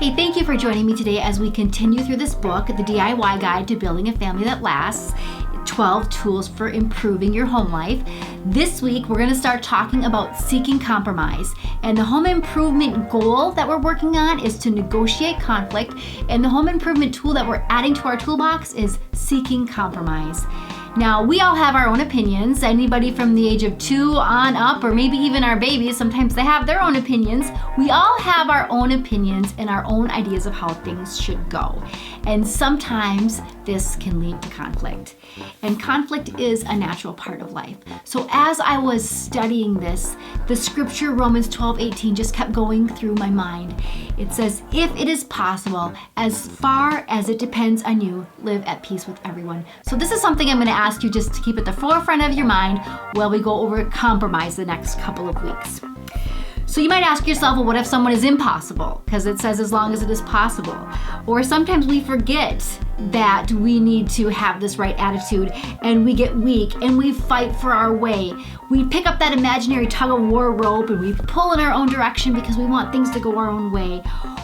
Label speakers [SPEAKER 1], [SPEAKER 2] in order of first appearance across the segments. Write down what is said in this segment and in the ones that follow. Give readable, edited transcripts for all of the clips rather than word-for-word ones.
[SPEAKER 1] Hey, thank you for joining me today as we continue through this book, The DIY Guide to Building a Family That Lasts, 12 Tools for Improving Your Home Life. This week, we're going to start talking about seeking compromise. And the home improvement goal that we're working on is to negotiate conflict. And the home improvement tool that we're adding to our toolbox is seeking compromise. Now, we all have our own opinions. Anybody from the age of 2 on up, or maybe even our babies, sometimes they have their own opinions. We all have our own opinions and our own ideas of how things should go. And sometimes this can lead to conflict. And conflict is a natural part of life. So as I was studying this, the scripture Romans 12:18 just kept going through my mind. It says, if it is possible, as far as it depends on you, live at peace with everyone. So this is something I'm going to ask you just to keep at the forefront of your mind while we go over compromise the next couple of weeks. So you might ask yourself, well, what if someone is impossible? Because it says as long as it is possible. Or sometimes we forget that we need to have this right attitude and we get weak and we fight for our way. We pick up that imaginary tug of war rope and we pull in our own direction because we want things to go our own way.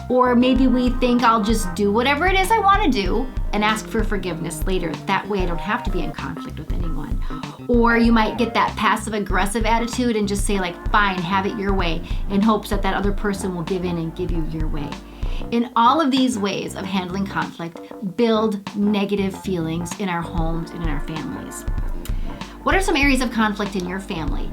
[SPEAKER 1] Or maybe we think I'll just do whatever it is I want to do and ask for forgiveness later. That way I don't have to be in conflict with anyone. Or you might get that passive aggressive attitude and just say like, fine, have it your way, in hopes that that other person will give in and give you your way. In all of these ways of handling conflict, build negative feelings in our homes and in our families. What are some areas of conflict in your family?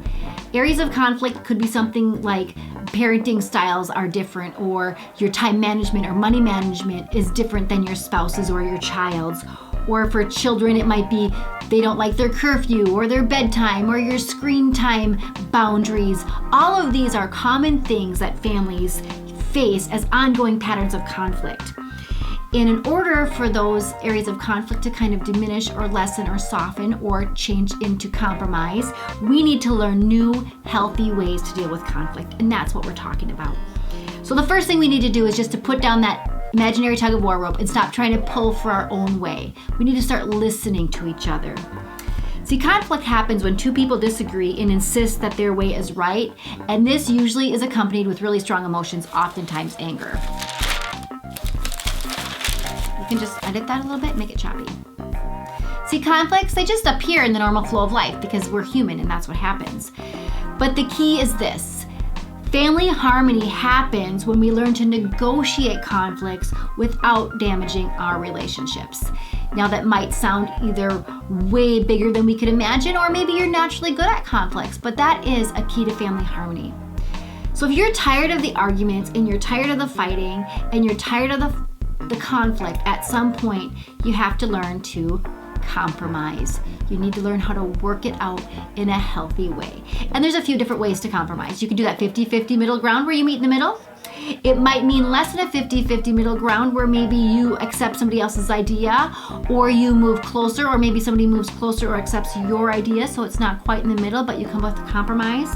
[SPEAKER 1] Areas of conflict could be something like parenting styles are different, or your time management or money management is different than your spouse's or your child's. Or for children, it might be they don't like their curfew or their bedtime or your screen time boundaries. All of these are common things that families face as ongoing patterns of conflict. And in order for those areas of conflict to kind of diminish or lessen or soften or change into compromise, we need to learn new, healthy ways to deal with conflict. And that's what we're talking about. So the first thing we need to do is just to put down that imaginary tug of war rope and stop trying to pull for our own way. We need to start listening to each other. See, conflict happens when two people disagree and insist that their way is right, and this usually is accompanied with really strong emotions, oftentimes anger. You can just edit that a little bit, make it choppy. See, conflicts, they just appear in the normal flow of life because we're human and that's what happens. But the key is this. Family harmony happens when we learn to negotiate conflicts without damaging our relationships. Now that might sound either way bigger than we could imagine, or maybe you're naturally good at conflicts, but that is a key to family harmony. So if you're tired of the arguments and you're tired of the fighting and you're tired of the conflict, at some point you have to learn to compromise. You need to learn how to work it out in a healthy way. And there's a few different ways to compromise. You can do that 50-50 middle ground where you meet in the middle. It might mean less than a 50-50 middle ground where maybe you accept somebody else's idea, or you move closer, or maybe somebody moves closer or accepts your idea, so it's not quite in the middle, but you come up with a compromise.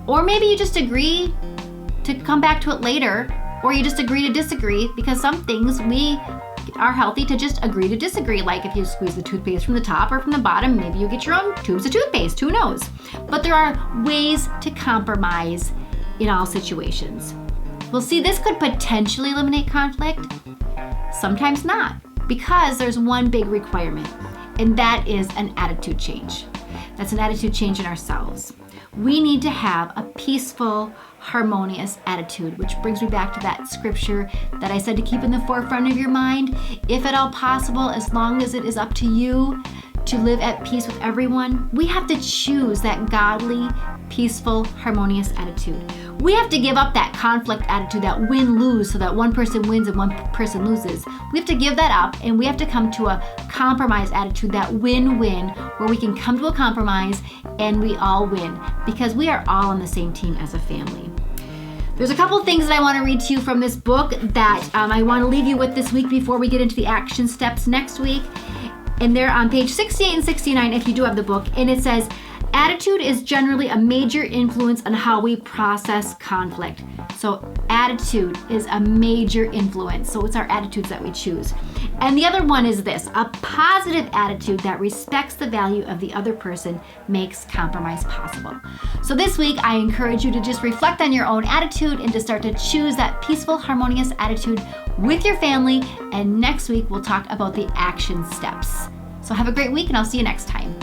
[SPEAKER 1] Or maybe you just agree to come back to it later, or you just agree to disagree, because some things we are healthy to just agree to disagree. Like if you squeeze the toothpaste from the top or from the bottom, maybe you get your own tubes of toothpaste, who knows? But there are ways to compromise in all situations. Well, see, this could potentially eliminate conflict, sometimes not, because there's one big requirement, and that is an attitude change. That's an attitude change in ourselves. We need to have a peaceful, harmonious attitude, which brings me back to that scripture that I said to keep in the forefront of your mind. If at all possible, as long as it is up to you to live at peace with everyone, we have to choose that godly, peaceful, harmonious attitude. We have to give up that conflict attitude, that win-lose, so that one person wins and one person loses. We have to give that up, and we have to come to a compromise attitude, that win-win, where we can come to a compromise and we all win, because we are all on the same team as a family. There's a couple things that I want to read to you from this book that I want to leave you with this week before we get into the action steps next week. And they're on page 68 and 69 if you do have the book. And it says, Attitude is generally a major influence on how we process conflict. So attitude is a major influence. So it's our attitudes that we choose. And the other one is this: a positive attitude that respects the value of the other person makes compromise possible. So this week, I encourage you to just reflect on your own attitude and to start to choose that peaceful, harmonious attitude with your family. And next week, we'll talk about the action steps. So have a great week, and I'll see you next time.